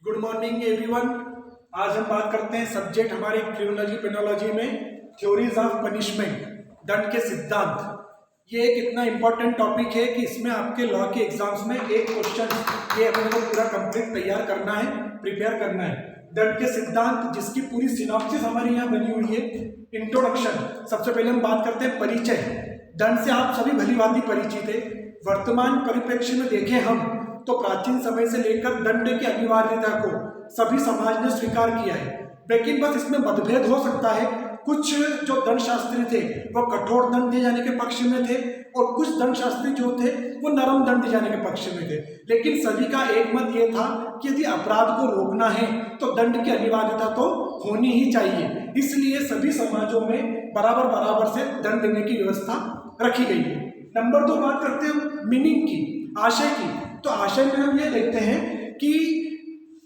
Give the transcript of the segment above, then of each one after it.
Good morning everyone. आज हम बात करते हैं सब्जेक्ट हमारे क्रिमिनोलॉजी पेनोलॉजी में थ्योरीज ऑफ पनिशमेंट, दंड के सिद्धांत। ये एक इतना इंपॉर्टेंट टॉपिक है कि इसमें आपके लॉ के एग्जाम्स में एक क्वेश्चन ये अपने को पूरा कंप्लीट तैयार करना है, प्रिपेयर करना है। दंड के सिद्धांत जिसकी पूरी सिनॉप्सिस हमारी यहाँ बनी हुई है। इंट्रोडक्शन, सबसे पहले हम बात करते हैं परिचय। दंड से आप सभी भली भांति परिचित है। वर्तमान परिप्रेक्ष्य में देखें हम तो प्राचीन समय से लेकर दंड की अनिवार्यता को सभी समाज ने स्वीकार किया है, लेकिन बस इसमें मतभेद हो सकता है। कुछ जो दंड शास्त्री थे वो कठोर दंड दिए जाने के पक्ष में थे और कुछ दंड शास्त्री जो थे वो नरम दंड दिए जाने के पक्ष में थे, लेकिन सभी का एक मत ये था कि यदि अपराध को रोकना है तो दंड की अनिवार्यता तो होनी ही चाहिए। इसलिए सभी समाजों में बराबर बराबर से दंड देने की व्यवस्था रखी गई है। नंबर 2 बात करते हैं मीनिंग की, आशय की। तो आशय में हम ये देखते हैं कि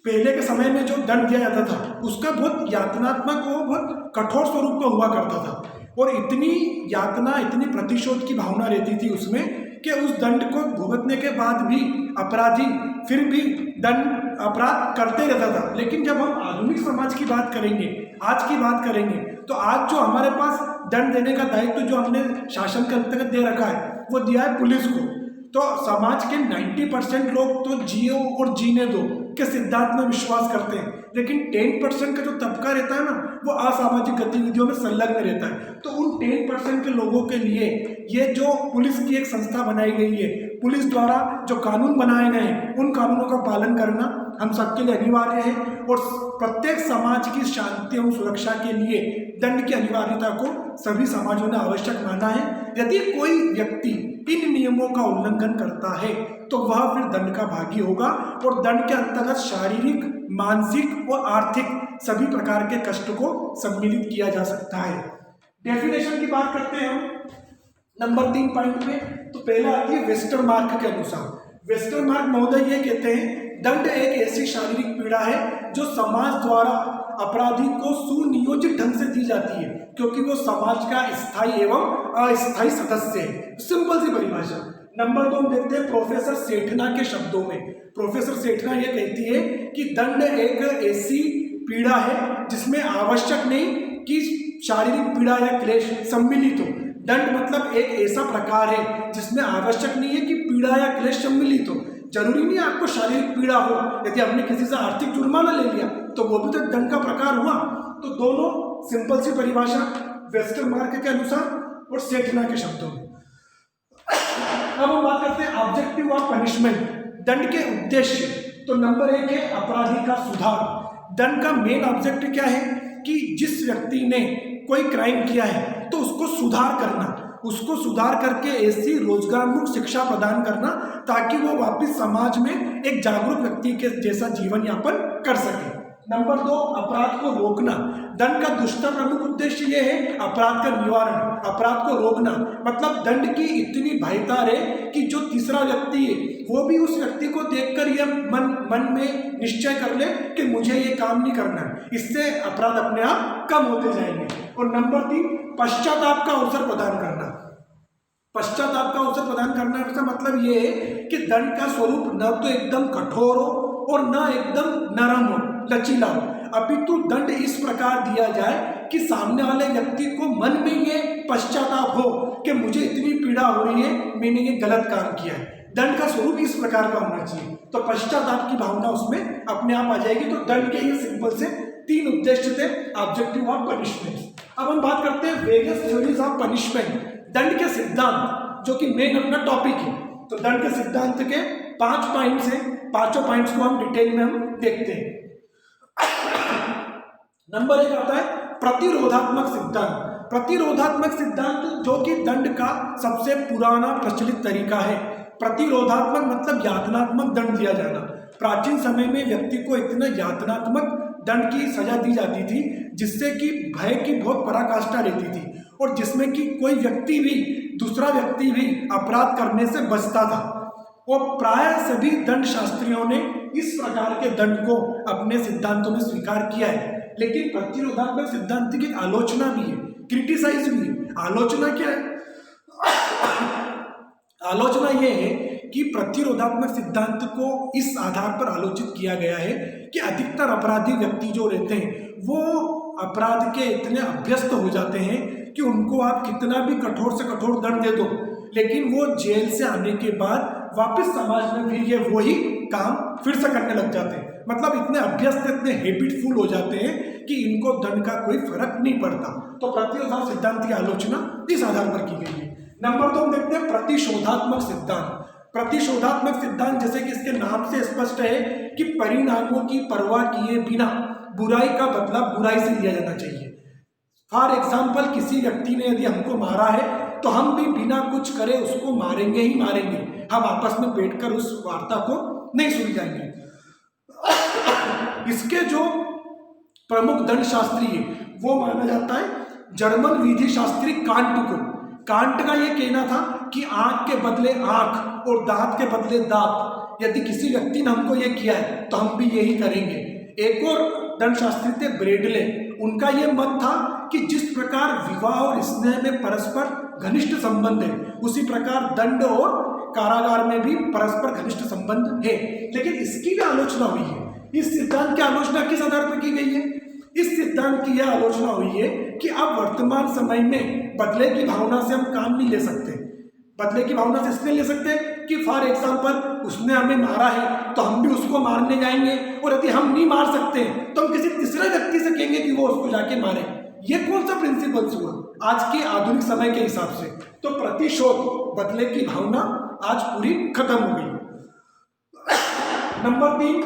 पहले के समय में जो दंड दिया जाता था उसका बहुत यातनात्मक और बहुत कठोर स्वरूप का हुआ करता था, और इतनी यातना, इतनी प्रतिशोध की भावना रहती थी उसमें कि उस दंड को भुगतने के बाद भी अपराधी फिर भी दंड अपराध करते रहता था। लेकिन जब हम आधुनिक समाज की बात करेंगे, आज की बात करेंगे, तो आज जो हमारे पास दंड देने का दायित्व जो हमने शासन के अंतर्गत दे रखा है वो दिया है पुलिस को। तो समाज के 90% लोग तो जियो और जीने दो के सिद्धांत में विश्वास करते हैं, लेकिन 10% का जो तबका रहता है ना वो असामाजिक गतिविधियों में संलग्न रहता है। तो उन 10% के लोगों के लिए ये जो पुलिस की एक संस्था बनाई गई है, पुलिस द्वारा जो कानून बनाए गए हैं उन कानूनों का पालन करना हम सबके लिए अनिवार्य है। और प्रत्येक समाज की शांति एवं सुरक्षा के लिए दंड की अनिवार्यता को सभी समाजों ने आवश्यक माना है। यदि कोई व्यक्ति इन नियमों का उल्लंघन करता है तो वह फिर दंड का भागी होगा, और दंड के अंतर्गत शारीरिक, मानसिक और आर्थिक सभी प्रकार के कष्ट को सम्मिलित किया जा सकता है। डेफिनेशन की बात करते हैं हम नंबर 3 पॉइंट में। तो पहला आती है वेस्टरमार्क के अनुसार। वेस्टरमार्क महोदय ये कहते हैं दंड एक ऐसी शारीरिक पीड़ा है जो समाज द्वारा अपराधी को सुनियोजित ढंग से दी जाती है क्योंकि वो समाज का स्थायी एवं अस्थायी सदस्य है। सिंपल सी परिभाषा। नंबर 2 देखते हैं प्रोफेसर सेठना के शब्दों में। प्रोफेसर सेठना ये कहती है कि दंड एक ऐसी पीड़ा है जिसमें आवश्यक नहीं कि शारीरिक पीड़ा या क्लेश सम्मिलित हो। दंड मतलब एक ऐसा प्रकार है जिसमें आवश्यक नहीं है कि पीड़ा या क्लेश सम्मिलित हो। जरूरी नहीं आपको शारीरिक पीड़ा हो। यदि आपने किसी से आर्थिक जुर्माना ले लिया तो वो भी तो दंड का प्रकार हुआ। तो दोनों सिंपल सी परिभाषा वेस्टरमार्क के अनुसार और सेठना के शब्दों में। अब हम बात करते हैं ऑब्जेक्टिव ऑफ पनिशमेंट, दंड के उद्देश्य। तो नंबर 1 है अपराधी का सुधार। दंड का मेन ऑब्जेक्टिव क्या है कि जिस व्यक्ति ने कोई क्राइम किया है तो उसको सुधार करना, उसको सुधार करके ऐसी रोजगारोन्मुख शिक्षा प्रदान करना ताकि वो वापस समाज में एक जागरूक व्यक्ति के जैसा जीवन यापन कर सके। नंबर 2 अपराध को रोकना। दंड का दूसरा प्रमुख उद्देश्य ये है अपराध का निवारण, अपराध को रोकना। मतलब दंड की इतनी भयतार है कि जो तीसरा व्यक्ति है वो भी उस व्यक्ति को देखकर यह मन में निश्चय कर ले कि मुझे ये काम नहीं करना है। इससे अपराध अपने आप कम होते जाएंगे। और नंबर 3 पश्चाताप का अवसर प्रदान करना। पश्चाताप का अवसर प्रदान करने का मतलब ये है कि दंड का स्वरूप न तो एकदम कठोर हो और न एकदम नरम हो, लचीला हो, अपितु दंड इस प्रकार दिया जाए कि सामने वाले व्यक्ति को मन में ये पश्चाताप हो कि मुझे इतनी पीड़ा हो रही है, मैंने ये गलत काम किया है। दंड का स्वरूप इस प्रकार का होना चाहिए, तो पश्चाताप की भावना उसमें अपने आप आ जाएगी। तो दंड के ये सिंपल से 3 उद्देश्य थे ऑब्जेक्टिव ऑफ पनिशमेंट। अब हम बात करते हैं वेरियस थ्योरीज ऑफ पनिशमेंट, दंड के सिद्धांत, जो कि मेन अपना टॉपिक है। तो दंड के सिद्धांत के 5 पॉइंट्स हैं, पांचों पॉइंट्स को हम डिटेल में हम देखते हैं। नंबर 1 आता है प्रतिरोधात्मक सिद्धांत। प्रतिरोधात्मक सिद्धांत जो कि दंड का सबसे पुराना प्रचलित तरीका है। प्रतिरोधात्मक मतलब यातनात्मक दंड दिया जाना। प्राचीन समय में व्यक्ति को इतना यातनात्मक दंड की सजा दी जाती थी जिससे कि भय की बहुत पराकाष्ठा रहती थी और जिसमें कि कोई व्यक्ति भी, दूसरा व्यक्ति भी अपराध करने से बचता था। और प्राय सभी दंड शास्त्रियों ने इस प्रकार के दंड को अपने सिद्धांतों में स्वीकार किया है। लेकिन प्रतिरोधात्मक सिद्धांत की आलोचना भी है, क्रिटिसाइज भी है। आलोचना क्या है? आलोचना यह है कि प्रतिरोधात्मक सिद्धांत को इस आधार पर आलोचित किया गया है कि अधिकतर अपराधी व्यक्ति जो रहते हैं वो अपराध के इतने अभ्यस्त हो जाते हैं कि उनको आप कितना भी कठोर से कठोर दंड दे दो, लेकिन वो जेल से आने के बाद वापस समाज में फिर ये वही काम फिर से करने लग जाते हैं। मतलब इतने अभ्यस्त, इतने हैबिटफुल हो जाते हैं कि इनको दंड का कोई फर्क नहीं पड़ता। तो प्रतिरोधात्मक सिद्धांत की आलोचना इस आधार पर की गई है। नंबर 2 हम देखते हैं प्रतिशोधात्मक सिद्धांत। प्रतिशोधात्मक सिद्धांत जैसे कि इसके नाम से स्पष्ट है कि परिणामों की परवाह किए बिना बुराई का बदला बुराई से लिया जाना चाहिए। फॉर एग्जाम्पल, किसी व्यक्ति ने यदि हमको मारा है तो हम भी बिना कुछ करे उसको मारेंगे ही मारेंगे, हम आपस में बैठकर उस वार्ता को नहीं सुलझाएंगे। इसके जो प्रमुख दंड शास्त्री है वो माना जाता है जर्मन विधि शास्त्री कांट को। कांट का ये कहना था कि आंख के बदले आंख और दांत के बदले दांत। यदि किसी व्यक्ति ने हमको ये किया है तो हम भी यही करेंगे। एक और दंड शास्त्री थे ब्रेडले, उनका ये मत था कि जिस प्रकार विवाह और स्नेह में परस्पर घनिष्ठ संबंध है उसी प्रकार दंड और कारागार में भी परस्पर घनिष्ठ संबंध है। लेकिन इसकी भी आलोचना हुई है। इस सिद्धांत की आलोचना किस आधार पर की गई है? इस सिद्धांत की यह आलोचना हुई है कि अब वर्तमान समय में बदले की भावना से हम काम नहीं ले सकते। बदले की भावना से इसलिए ले सकते कि फॉर एग्जाम्पल उसने हमें मारा है तो हम भी उसको मारने जाएंगे, और यदि हम नहीं मार सकते तो हम किसी तीसरे व्यक्ति से कहेंगे कि वो उसको जाके मारे। ये कौन सा प्रिंसिपल्स हुआ आज के आधुनिक समय के हिसाब से? तो प्रतिशोध, बदले की भावना आज पूरी खत्म हो गई। नंबर 3,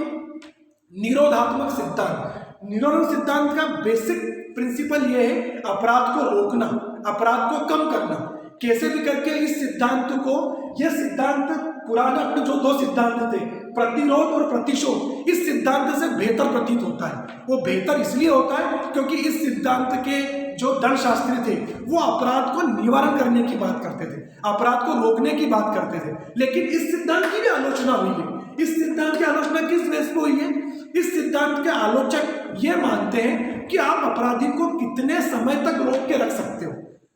निरोधात्मक सिद्धांत। निरोधात्मक सिद्धांत का बेसिक प्रिंसिपल ये है अपराध को रोकना, अपराध को कम करना। कैसे भी करके इस सिद्धांत को, यह सिद्धांत पुराना अपने जो 2 सिद्धांत थे प्रतिरोध और प्रतिशोध, इस सिद्धांत से बेहतर प्रतीत होता है। वो बेहतर इसलिए होता है क्योंकि इस सिद्धांत के जो दंड शास्त्री थे वो अपराध को निवारण करने की बात करते थे, अपराध को रोकने की बात करते थे। लेकिन इस सिद्धांत की भी आलोचना हुई है। इस सिद्धांत की आलोचना किस बेस पर हुई है? इस सिद्धांत के आलोचक ये मानते हैं कि आप अपराधी को कितने समय तक रोक के रख सकते हो,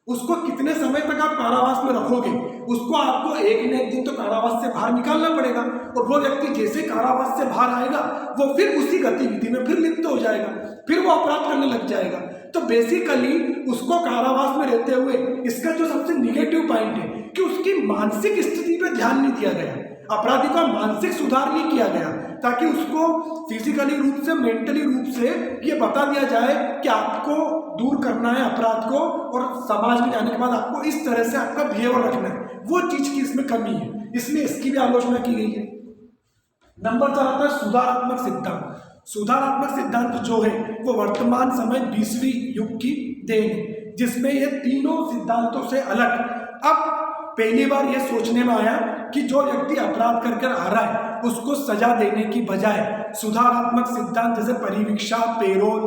उसको कितने समय तक आप कारावास में रखोगे, उसको आपको एक न एक दिन तो कारावास से बाहर निकालना पड़ेगा। और वो व्यक्ति जैसे कारावास से बाहर आएगा वो फिर उसी गतिविधि में फिर लिप्त हो जाएगा, फिर वो अपराध करने लग जाएगा। तो बेसिकली उसको कारावास में रहते हुए इसका जो सबसे निगेटिव पॉइंट है कि उसकी मानसिक स्थिति पर ध्यान नहीं दिया गया, अपराधी का मानसिक सुधार नहीं किया गया, ताकि उसको फिजिकली रूप से, मेंटली रूप से ये बता दिया जाए कि आपको दूर करना है अपराध को और समाज में जाने के बाद आपको इस तरह से आपका बिहेवियर रखना है। वो चीज की इसमें कमी है, इसलिए इसकी भी आलोचना की गई है। नंबर 4 आता है सुधारात्मक सिद्धांत। सुधारात्मक सिद्धांत जो है वो वर्तमान समय 20वीं युग की देन है, जिसमें ये तीनों सिद्धांतों से अलग अब पहली बार ये सोचने में आया कि जो व्यक्ति अपराध कर आ रहा है उसको सजा देने की बजाय सुधारात्मक सिद्धांत जैसे परिवीक्षा, पेरोल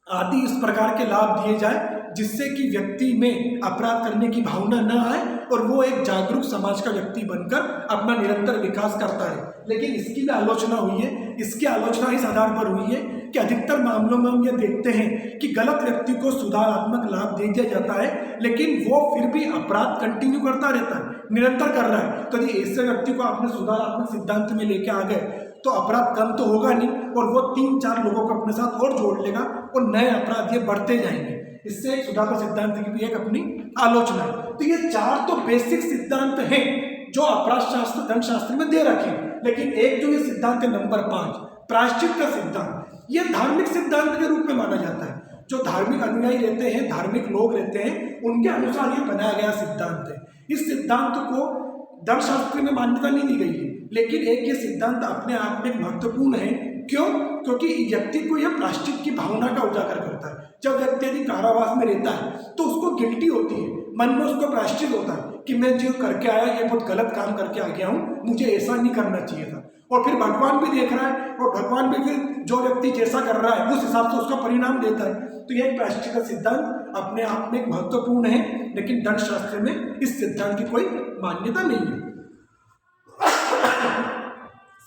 आदि इस प्रकार के लाभ दिए जाए जिससे कि व्यक्ति में अपराध करने की भावना न आए और वो एक जागरूक समाज का व्यक्ति बनकर अपना निरंतर विकास करता है। लेकिन इसकी भी आलोचना हुई है। इसकी आलोचना इस आधार पर हुई है कि अधिकतर मामलों में हम ये देखते हैं कि गलत व्यक्ति को सुधारात्मक लाभ दे दिया जाता है, लेकिन वो फिर भी अपराध कंटिन्यू करता रहता है, निरंतर कर रहा है। तो यदि ऐसे व्यक्ति को आपने सुधारात्मक सिद्धांत में लेके आ गए तो अपराध कम तो होगा नहीं, और वो 3-4 लोगों को अपने साथ और जोड़ लेगा और नए अपराध ये बढ़ते जाएंगे। इससे एक सुधारात्मक सिद्धांत की भी एक अपनी आलोचना है। तो ये 4 तो बेसिक सिद्धांत हैं जो अपराध शास्त्र, दंड शास्त्र में दे रखे हैं। लेकिन एक जो ये सिद्धांत है नंबर 5, प्रायश्चित का सिद्धांत, ये धार्मिक सिद्धांत के रूप में माना जाता है। जो धार्मिक अनुयायी रहते हैं, धार्मिक लोग रहते हैं, उनके अनुसार ये बनाया गया सिद्धांत है। इस सिद्धांत को दंड शास्त्र में मान्यता नहीं दी गई है, लेकिन एक ये सिद्धांत अपने आप में महत्वपूर्ण है। क्यों? क्योंकि व्यक्ति को यह प्रायश्चित की भावना का उजागर करता है। जब व्यक्ति यदि कारावास में रहता है तो उसको गिल्टी होती है, मन में उसको प्रायश्चित होता है कि मैं जो करके आया ये बहुत गलत काम करके आ गया हूँ, मुझे ऐसा नहीं करना चाहिए था। और फिर भगवान भी देख रहा है और भगवान भी फिर जो व्यक्ति जैसा कर रहा है उस हिसाब से उसका परिणाम देता है। तो यह प्रायश्चित का सिद्धांत अपने आप में महत्वपूर्ण है, लेकिन दंड शास्त्र में इस सिद्धांत की कोई मान्यता नहीं है।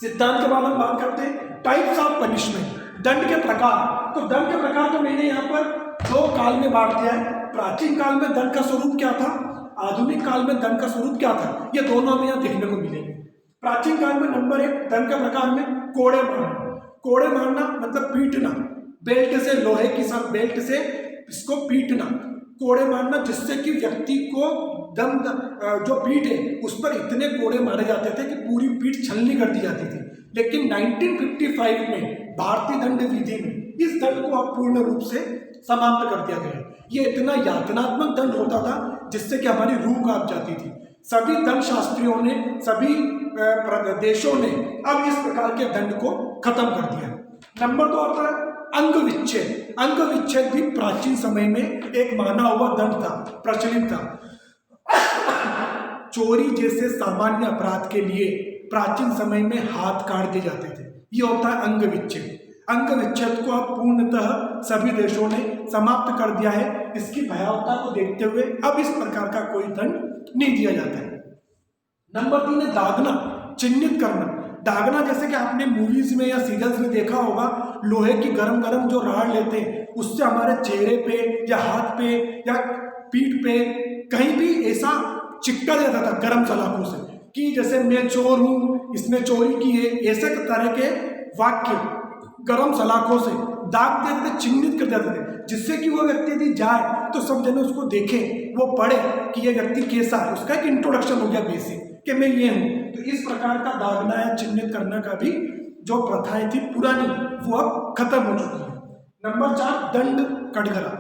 सिद्धांत के बाद हम बात करते हैं टाइप्स ऑफ पनिशमेंट, दंड के प्रकार। तो दंड के प्रकार तो मैंने यहाँ पर 2 काल में बांट दिया है। प्राचीन काल में दंड का स्वरूप क्या था? आधुनिक काल में दंड का स्वरूप क्या था, ये दोनों हमें यहाँ देखने को मिलेंगे। प्राचीन काल में नंबर 1 दंड के प्रकार में कोड़े मारना। कोड़े मारना मतलब पीटना, बेल्ट से, लोहे की सब बेल्ट से इसको पीटना, कोड़े मारना, जिससे कि व्यक्ति को दम जो पीठ है उस पर इतने कोड़े मारे जाते थे कि पूरी पीठ छलनी कर दी जाती थी। लेकिन 1955 में भारतीय दंड विधि में इस दंड को अब पूर्ण रूप से समाप्त कर दिया गया। ये इतना यातनात्मक दंड होता था जिससे कि हमारी रूह कांप जाती थी। सभी दंड शास्त्रियों ने, सभी देशों ने अब इस प्रकार के दंड को खत्म कर दिया। नंबर 2 आता है अंग विच्छेद। अंग विच्छेद भी प्राचीन समय में एक माना हुआ दंड था, प्रचलित था। चोरी जैसे सामान्य अपराध के लिए प्राचीन समय में हाथ काट दिए जाते थे। ये होता है अंग विच्छेद। अंग विच्छेद को अब पूर्णतः सभी देशों ने समाप्त कर दिया है। इसकी भयावता को देखते हुए अब इस प्रकार का कोई दंड नहीं दिया जाता है। नंबर 3 है दागना, चिन्हित करना। दागना जैसे कि आपने मूवीज में या सीरियल्स में देखा होगा, लोहे की गरम गरम जो राड लेते हैं उससे हमारे चेहरे पे या हाथ पे या पीठ पे कहीं भी ऐसा चिपका देता था गरम सलाखों से कि जैसे मैं चोर हूं, इसने चोरी की है, ऐसे तरह के वाक्य गरम सलाखों से दाग देते थे, चिन्हित कर देते थे, जिससे कि वो व्यक्ति यदि जाए तो सब जने उसको देखें, वो पढ़े कि ये व्यक्ति कैसा है। उसका एक इंट्रोडक्शन हो गया बेसिक कि मैं ये हूँ। तो इस प्रकार का दागना या चिन्हित करना का भी जो प्रथाएं थी पुरानी, वो अब खत्म हो चुकी है। नंबर 4 दंड कटघरा।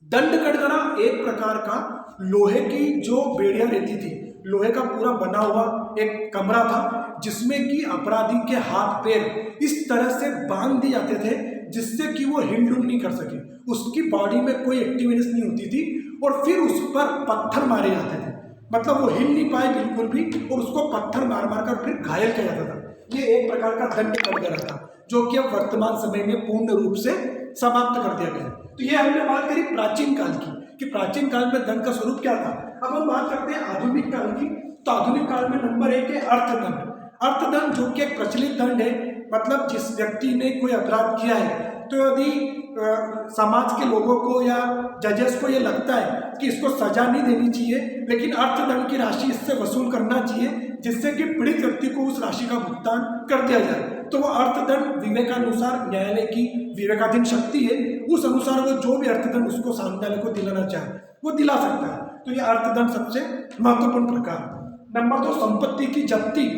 दंड कटघरा एक प्रकार का लोहे की जो बेड़ियां रहती थी, लोहे का पूरा बना हुआ एक कमरा था जिसमें कि अपराधी के हाथ पैर इस तरह से बांध दिए जाते थे जिससे कि वो हिल डुल नहीं कर सके, उसकी बॉडी में कोई एक्टिवनेस नहीं होती थी, और फिर उस पर पत्थर मारे जाते थे, मतलब वो हिल नहीं पाए बिल्कुल भी, और उसको पत्थर मार मार कर फिर घायल किया जाता था। ये एक प्रकार का दंड कटघरा था जो कि अब वर्तमान समय में पूर्ण रूप से समाप्त कर दिया गया। तो ये हमने बात करी प्राचीन काल की कि प्राचीन काल में दंड का स्वरूप क्या था। अब हम बात करते हैं आधुनिक काल की। तो आधुनिक काल में नंबर 1 है अर्थदंड। अर्थदंड जो कि एक प्रचलित दंड है, मतलब जिस व्यक्ति ने कोई अपराध किया है तो यदि समाज के लोगों को या जजेस को ये लगता है कि इसको सजा नहीं देनी चाहिए, लेकिन अर्थदंड की राशि इससे वसूल करना चाहिए जिससे कि पीड़ित व्यक्ति को उस राशि का भुगतान कर दिया जाए, तो वो अर्थदंड विवेकानुसार, न्यायालय की विवेकाधीन शक्ति है, उस अनुसार वो जो भी अर्थदंड उसको सामने वाले को दिलाना चाहे वो दिला सकता है। तो ये अर्थदंड सबसे महत्वपूर्ण प्रकार। नंबर 2 संपत्ति की जब्ती।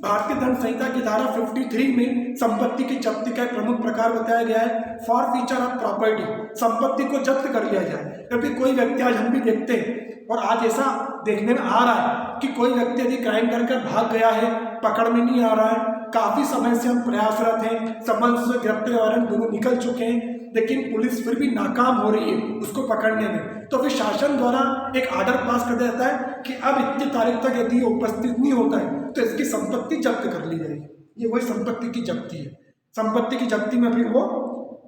भारतीय दंड संहिता की धारा 53 में संपत्ति की जब्ती का एक प्रमुख प्रकार बताया गया है, फॉर फीचर ऑफ प्रॉपर्टी, संपत्ति को जब्त कर लिया जाए। क्योंकि कोई व्यक्ति, आज हम भी देखते हैं और आज ऐसा देखने में आ रहा है कि कोई व्यक्ति यदि क्राइम करके भाग गया है, पकड़ में नहीं आ रहा है, काफी समय से हम प्रयासरत हैं, समन्स गिरफ्तारी वारंट दोनों निकल चुके हैं, लेकिन पुलिस फिर भी नाकाम हो रही है उसको पकड़ने में, तो फिर शासन द्वारा एक आर्डर पास कर दिया जाता है कि अब इतनी तारीख तक यदि उपस्थित नहीं होता है तो इसकी संपत्ति जब्त कर ली जाएगी। ये वही संपत्ति की जब्ती है। संपत्ति की जब्ती में फिर वो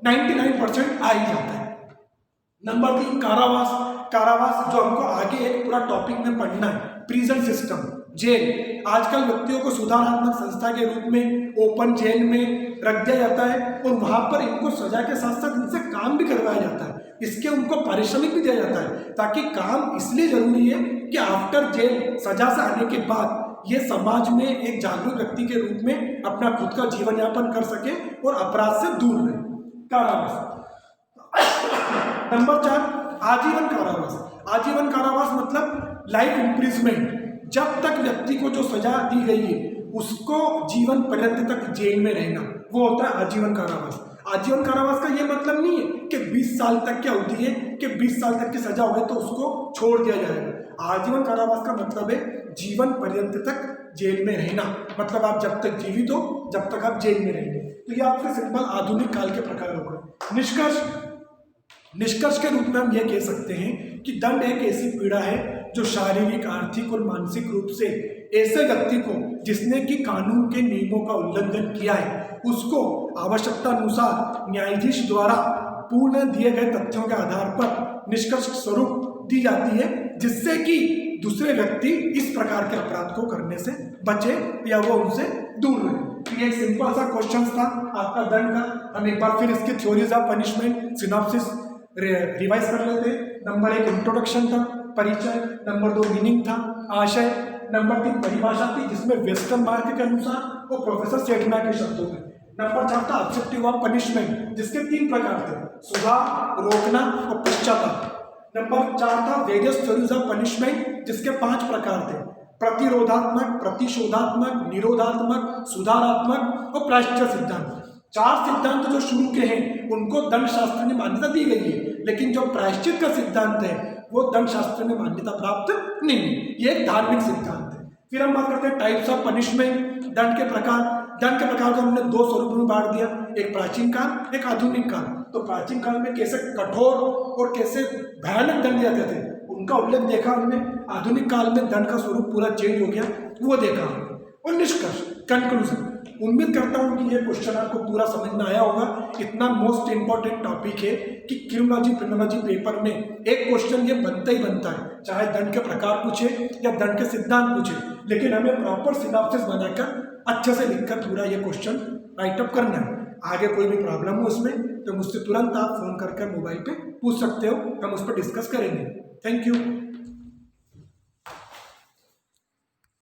99% आ ही जाता है। नंबर 3 कारावास। कारावास जो हमको आगे एक पूरा टॉपिक में पढ़ना है, प्रिजन सिस्टम, जेल। आजकल व्यक्तियों को सुधारात्मक संस्था के रूप में ओपन जेल में रख दिया जाता है और वहां पर इनको सजा के साथ साथ इनसे काम भी करवाया जाता है, इसके उनको पारिश्रमिक भी दिया जाता है, ताकि काम इसलिए जरूरी है कि आफ्टर जेल, सजा से आने के बाद ये समाज में एक जागरूक व्यक्ति के रूप में अपना खुद का जीवन यापन कर सके और अपराध से दूर रहे। कारावास। नंबर 4 आजीवन कारावास। आजीवन कारावास मतलब लाइफ इम्प्रिजमेंट। जब तक व्यक्ति को जो सजा दी गई है उसको जीवन पर्यंत तक जेल में रहना, वो होता है आजीवन कारावास। आजीवन कारावास का ये मतलब नहीं है कि 20 साल तक की अवधि है कि 20 साल तक की सजा हो गई तो उसको छोड़ दिया जाएगा। आजीवन कारावास का मतलब है जीवन पर्यंत तक जेल में रहना, मतलब आप जब तक जीवित हो जब तक आप जेल में रहेंगे। तो ये आपके सिंपल आधुनिक काल के प्रकार हो गए। निष्कर्ष के रूप में हम ये कह सकते हैं कि दंड एक ऐसी पीड़ा है जो शारीरिक, आर्थिक और मानसिक रूप से ऐसे व्यक्ति को जिसने कि कानून के नियमों का उल्लंघन किया है उसको आवश्यकता अनुसार न्यायाधीश द्वारा पूर्ण दिए गए तथ्यों के आधार पर निष्कर्ष स्वरूप दी जाती है, जिससे कि दूसरे व्यक्ति इस प्रकार के अपराध को करने से बचे या वो उनसे दूर रहे। ये एक सिंपल सा क्वेश्चन था आपका दंड का। हम एक बार फिर इसके theories of punishment synopsis revise कर लेते हैं। नंबर 1 इंट्रोडक्शन था, परिचय, नंबर 2 मीनिंग था, आशय, नंबर 3 परिभाषा थी जिसमें वेस्टर्न मार्क के अनुसार वो प्रोफेसर सेठना के शब्दों में, नंबर 4 था ऑब्जेक्टिव ऑफ पनिशमेंट जिसके 3 प्रकार थे, सुधार, रोकना और पश्चाताप। नंबर 4 था वेरियस थ्योरीज ऑफ पनिशमेंट जिसके 5 प्रकार थे, प्रतिरोधात्मक, प्रतिशोधात्मक, निरोधात्मक, सुधारात्मक और प्रायश्चित सिद्धांत। 4 सिद्धांत जो शुरू के हैं उनको दंड शास्त्र में मान्यता दी गई है, लेकिन जो प्रायश्चित का सिद्धांत है वो दंड शास्त्र में मान्यता प्राप्त नहीं है, ये एक धार्मिक सिद्धांत है। फिर हम बात करते हैं टाइप्स ऑफ पनिशमेंट, दंड के प्रकार। दंड के प्रकार को हमने 2 स्वरूपों में बांट दिया, एक प्राचीन काल, एक आधुनिक काल। तो प्राचीन काल में कैसे कठोर और कैसे भयानक दंड दिए जाते थे उनका उल्लेख देखा हमने। आधुनिक काल में दंड का स्वरूप पूरा चेंज हो गया, वो देखा हमने। और निष्कर्ष, कंक्लूजन, उम्मीद करता हूँ कि ये क्वेश्चन आपको पूरा समझ में आया होगा। इतना मोस्ट इंपॉर्टेंट टॉपिक है कि क्रिमिनोलॉजी क्रिमिनोलॉजी पेपर में एक क्वेश्चन ये बनता ही बनता है, चाहे दंड के प्रकार पूछे या दंड के सिद्धांत पूछे, लेकिन हमें प्रॉपर सिनॉप्सिस बनाकर अच्छे से लिखकर पूरा ये क्वेश्चन राइटअप करना है। आगे कोई भी प्रॉब्लम हो उसमें तो मुझसे तुरंत आप फोन करके मोबाइल पे पूछ सकते हो, हम उस पर डिस्कस करेंगे। Thank you.